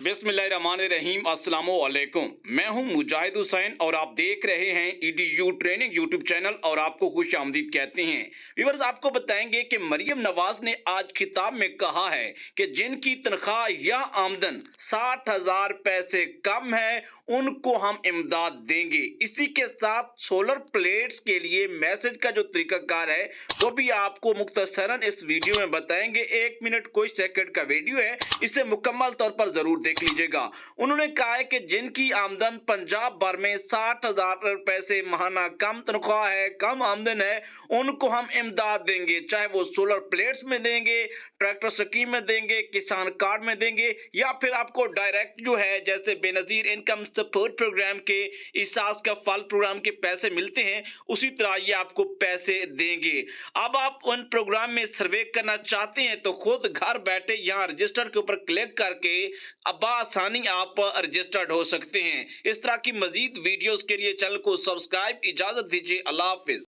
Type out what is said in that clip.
बिस्मिल्लाहिर्रहमानिर्रहीम अस्सलामुअलैकुम। मैं हूं मुजाहिद हुसैन और आप देख रहे हैं ईडीयू ट्रेनिंग यूट्यूब चैनल और आपको खुश आमदीद कहते हैं। व्यूअर्स, आपको बताएंगे कि मरियम नवाज ने आज खिताब में कहा है कि जिनकी तनख्वाह या आमदन 60,000 पैसे कम है उनको हम इमदाद देंगे। इसी के साथ सोलर प्लेट्स के लिए मैसेज का जो तरीकाकार है वो भी आपको मुख्तसरन इस वीडियो में बताएंगे। 1 मिनट कुछ सेकंड का वीडियो है, इसे मुकम्मल तौर पर जरूर देख लीजिएगा। उन्होंने कहा है कि जिनकी आमदन पंजाब भर में 60,000 पैसे महाना कम तनख्वाह है, कम आमदन है, उनको हम इमदाद देंगे। चाहे वो सोलर प्लेट्स में देंगे, ट्रैक्टर स्कीम में देंगे, किसान कार्ड में देंगे, या फिर आपको डायरेक्ट जो है जैसे बेनजीर इनकम सपोर्ट प्रोग्राम के, इसास का फल प्रोग्राम के पैसे मिलते हैं, उसी तरह ये आपको पैसे देंगे। अब आप उन प्रोग्राम में सर्वे करना चाहते हैं तो खुद घर बैठे यहाँ रजिस्टर के ऊपर क्लिक करके अब आसानी आप रजिस्टर्ड हो सकते हैं। इस तरह की मजीद वीडियोस के लिए चैनल को सब्सक्राइब। इजाजत दीजिए, अल्लाह हाफिज।